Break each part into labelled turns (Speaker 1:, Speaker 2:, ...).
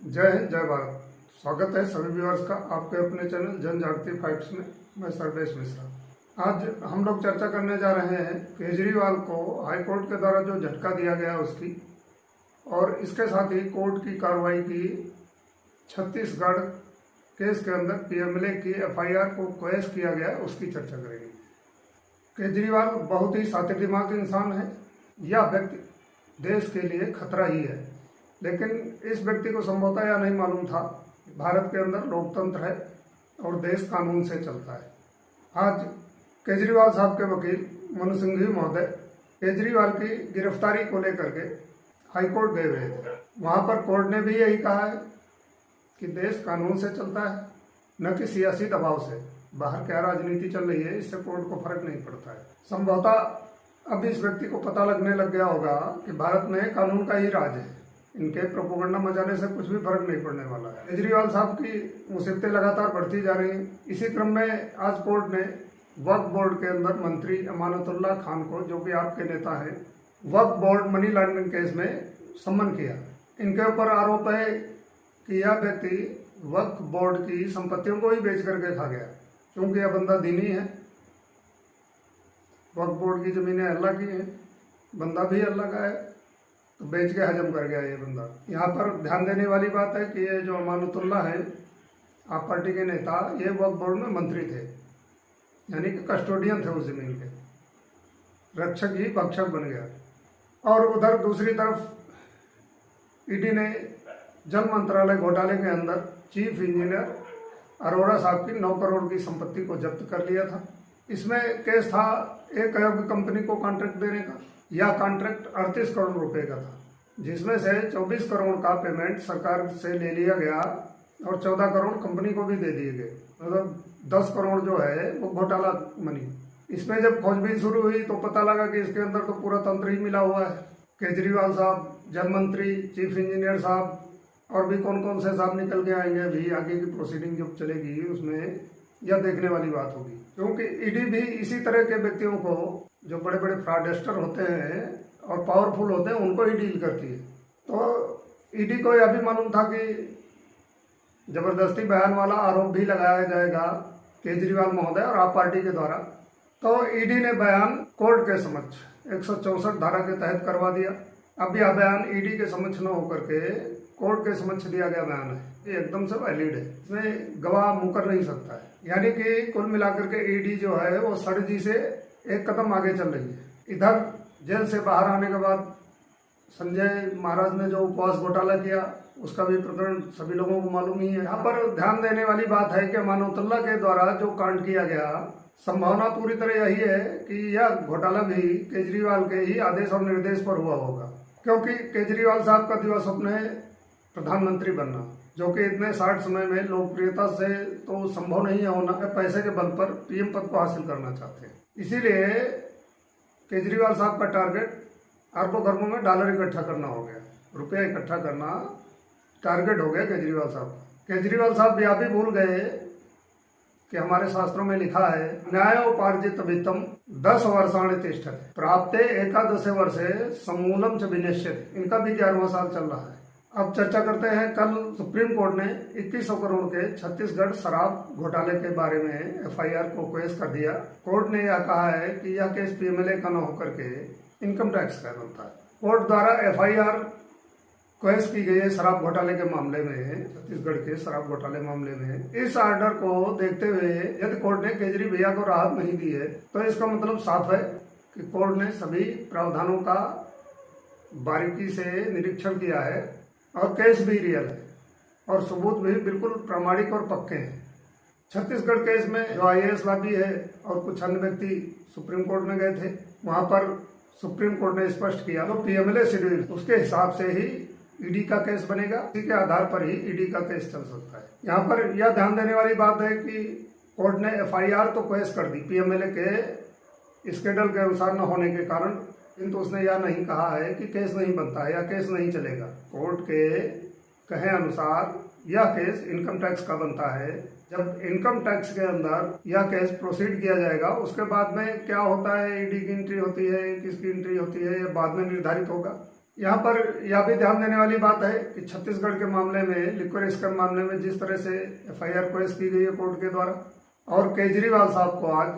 Speaker 1: जय हिंद, जय भारत। स्वागत है सभी व्यूअर्स का आपके अपने चैनल जन जागृति फैक्ट्स में। मैं सर्वेश मिश्रा। आज हम लोग चर्चा करने जा रहे हैं केजरीवाल को हाई कोर्ट के द्वारा जो झटका दिया गया उसकी, और इसके साथ ही कोर्ट की कार्रवाई की छत्तीसगढ़ केस के अंदर पीएमएलए की एफआईआर को क्वैश किया गया उसकी चर्चा करेंगे। केजरीवाल बहुत ही सातिर दिमाग इंसान है। यह व्यक्ति देश के लिए खतरा ही है, लेकिन इस व्यक्ति को संभवतः यह नहीं मालूम था भारत के अंदर लोकतंत्र है और देश कानून से चलता है। आज केजरीवाल साहब के वकील मनु सिंघवी महोदय केजरीवाल की गिरफ्तारी को लेकर के हाईकोर्ट गए हुए थे। वहां पर कोर्ट ने भी यही कहा है कि देश कानून से चलता है, न कि सियासी दबाव से। बाहर क्या राजनीति चल रही है इससे कोर्ट को फर्क नहीं पड़ता है। संभवतः अब इस व्यक्ति को पता लगने लग गया होगा कि भारत में कानून का ही राज है। इनके प्रोपोगंडा मचाने से कुछ भी फर्क नहीं पड़ने वाला है। केजरीवाल साहब की मुसीबतें लगातार बढ़ती जा रही हैं। इसी क्रम में आज कोर्ट ने वक्फ बोर्ड के अंदर मंत्री अमानतुल्लाह खान को, जो कि आपके नेता हैं, वक्फ बोर्ड मनी लॉन्ड्रिंग केस में सम्मन किया। इनके ऊपर आरोप है कि यह व्यक्ति वक्फ बोर्ड की संपत्तियों को ही बेच करके खा गया, क्योंकि यह बंदा दीनी है। वक्फ बोर्ड की जमीनें अल्लाह की हैं, बंदा भी अल्लाह का है, तो बेच के हजम कर गया ये बंदा। यहाँ पर ध्यान देने वाली बात है कि ये जो अमानतुल्लाह है, आप पार्टी के नेता, ये वक्फ बोर्ड में मंत्री थे, यानी कि कस्टोडियन थे उस जमीन के, रक्षक ही भक्षक बन गया। और उधर दूसरी तरफ ईडी ने जल मंत्रालय घोटाले के अंदर चीफ इंजीनियर अरोड़ा साहब की 9 करोड़ की संपत्ति को जब्त कर लिया था। इसमें केस था एक अयोग्य कंपनी को कॉन्ट्रैक्ट देने का। यह कॉन्ट्रैक्ट 38 करोड़ रुपए का था, जिसमें से 24 करोड़ का पेमेंट सरकार से ले लिया गया और 14 करोड़ कंपनी को भी दे दिए गए। मतलब 10 करोड़ जो है वो घोटाला मनी। इसमें जब खोजबीन शुरू हुई तो पता लगा कि इसके अंदर तो पूरा तंत्र ही मिला हुआ है। केजरीवाल साहब, जल मंत्री, चीफ इंजीनियर साहब और भी कौन कौन से साहब निकल के आएंगे। अभी आगे की प्रोसीडिंग जब चलेगी उसमें यह देखने वाली बात होगी, क्योंकि ईडी भी इसी तरह के व्यक्तियों को, जो बड़े बड़े फ्रॉडस्टर होते हैं और पावरफुल होते हैं, उनको ही डील करती है। तो ईडी को यह भी मालूम था कि जबरदस्ती बयान वाला आरोप भी लगाया जाएगा केजरीवाल महोदय और आप पार्टी के द्वारा। तो ईडी ने बयान कोर्ट के समक्ष 164 धारा के तहत करवा दिया। अब यह बयान ईडी के समक्ष न होकर के कोर्ट के समक्ष दिया गया बयान है, ये एकदम से वैलिड है, इसमें गवाह मुकर नहीं सकता है। यानी कि कुल मिलाकर के ईडी जो है वो सड़जी से एक कदम आगे चल रही है। इधर जेल से बाहर आने के बाद संजय महाराज ने जो उपवास घोटाला किया उसका भी प्रकरण सभी लोगों को मालूम ही है। यहाँ पर ध्यान देने वाली बात है कि अमानतुल्लाह के द्वारा जो कांड किया गया, संभावना पूरी तरह यही है कि यह घोटाला भी केजरीवाल के ही आदेश और निर्देश पर हुआ होगा, क्योंकि केजरीवाल साहब का दिवा स्वप्न है प्रधानमंत्री बनना, जो कि इतने 60 समय में लोकप्रियता से तो संभव नहीं है होना। पैसे के बल पर पीएम पद को हासिल करना चाहते हैं। इसीलिए केजरीवाल साहब का टारगेट अरबों खरबों में डॉलर इकट्ठा करना हो गया, रुपया इकट्ठा करना टारगेट हो गया केजरीवाल साहब का। केजरीवाल साहब यह भी भूल गए कि हमारे शास्त्रों में लिखा है, न्यायोपार्जित वित्तम 10 वर्षाणि तिष्ठति प्राप्ते एकादश वर्षे समूलम च विनश्यति। इनका भी 11वां साल चल रहा है। अब चर्चा करते हैं। कल सुप्रीम कोर्ट ने 2100 करोड़ के छत्तीसगढ़ शराब घोटाले के बारे में एफआईआर को क्वैश कर दिया। कोर्ट ने यह कहा है कि यह केस पीएमएलए का न होकर के इनकम टैक्स का बनता है। कोर्ट द्वारा एफआईआर क्वैश की गई है शराब घोटाले के मामले में, छत्तीसगढ़ के शराब घोटाले मामले में। इस ऑर्डर को देखते हुए यदि कोर्ट ने केजरी भैया को राहत नहीं दी है तो इसका मतलब साफ है कि कोर्ट ने सभी प्रावधानों का बारीकी से निरीक्षण किया है और केस भी रियल है और सबूत भी बिल्कुल प्रामाणिक और पक्के हैं। छत्तीसगढ़ केस में जो आईएएस लाभी है और कुछ अन्य व्यक्ति सुप्रीम कोर्ट में गए थे, वहां पर सुप्रीम कोर्ट ने स्पष्ट किया तो पीएमएलए शेड्यूल उसके हिसाब से ही ईडी का केस बनेगा, इसी के आधार पर ही ईडी का केस चल सकता है। यहाँ पर यह ध्यान देने वाली बात है कि कोर्ट ने एफआईआर तो क्वैश कर दी पीएमएलए के स्केड्यूल के अनुसार न होने के कारण, किंतु उसने यह नहीं कहा है कि केस नहीं बनता है या केस नहीं चलेगा। कोर्ट के कहे अनुसार यह केस इनकम टैक्स का बनता है। जब इनकम टैक्स के अंदर यह केस प्रोसीड किया जाएगा, उसके बाद में क्या होता है, ईडी की एंट्री होती है, किसकी एंट्री होती है, यह बाद में निर्धारित होगा। यहाँ पर यह भी ध्यान देने वाली बात है कि छत्तीसगढ़ के मामले में, लिक्विड स्कैम मामले में जिस तरह से एफआईआर पेश की गई है कोर्ट के द्वारा, और केजरीवाल साहब को आज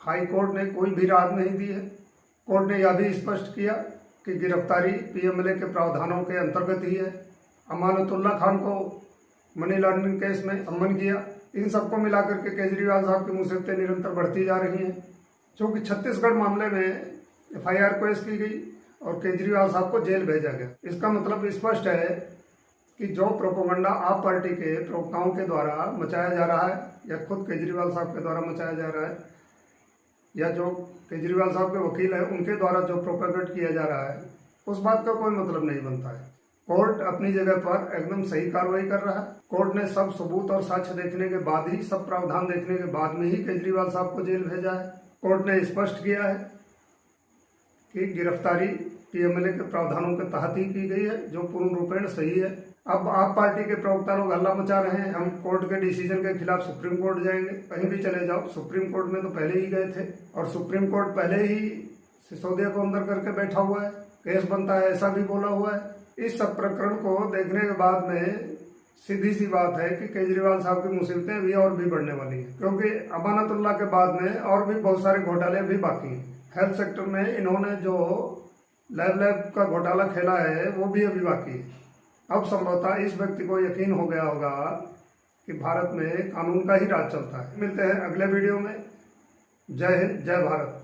Speaker 1: हाई कोर्ट ने कोई भी राहत नहीं दी है। कोर्ट ने यह भी स्पष्ट किया कि गिरफ्तारी पीएमएलए के प्रावधानों के अंतर्गत ही है। अमानतुल्ला खान को मनी लॉन्ड्रिंग केस में सम्मन किया। इन सबको मिलाकर के केजरीवाल साहब की मुसीबतें निरंतर बढ़ती जा रही हैं, क्योंकि छत्तीसगढ़ मामले में एफआईआर पेश की गई और केजरीवाल साहब को जेल भेजा गया। इसका मतलब स्पष्ट है कि जो प्रोपोगंडा आप पार्टी के प्रवक्ताओं के द्वारा मचाया जा रहा है, या खुद केजरीवाल साहब के द्वारा मचाया जा रहा है, या जो केजरीवाल साहब के वकील हैं उनके द्वारा जो प्रोपेगेट किया जा रहा है, उस बात का कोई मतलब नहीं बनता है। कोर्ट अपनी जगह पर एकदम सही कार्रवाई कर रहा है। कोर्ट ने सब सबूत और साक्ष्य देखने के बाद ही, सब प्रावधान देखने के बाद में ही केजरीवाल साहब को जेल भेजा है। कोर्ट ने स्पष्ट किया है कि गिरफ्तारी पीएमएलए के प्रावधानों के तहत ही की गई है, जो पूर्ण रूपेण सही है। अब आप पार्टी के प्रवक्ता लोग हल्ला मचा रहे हैं, हम कोर्ट के डिसीजन के खिलाफ सुप्रीम कोर्ट जाएंगे। कहीं भी चले जाओ, सुप्रीम कोर्ट में तो पहले ही गए थे, और सुप्रीम कोर्ट पहले ही सिसोदिया को अंदर करके बैठा हुआ है, केस बनता है ऐसा भी बोला हुआ है। इस सब प्रकरण को देखने के बाद में सीधी सी बात है कि केजरीवाल साहब की मुसीबतें भी और भी बढ़ने वाली हैं, क्योंकि अमानतुल्ला के बाद में और भी बहुत सारे घोटाले भी बाकी हैं। हेल्थ सेक्टर में इन्होंने जो लैब का घोटाला खेला है वो भी अभी बाकी है। अब संभवतः इस व्यक्ति को यकीन हो गया होगा कि भारत में कानून का ही राज चलता है। मिलते हैं अगले वीडियो में। जय हिंद, जय भारत।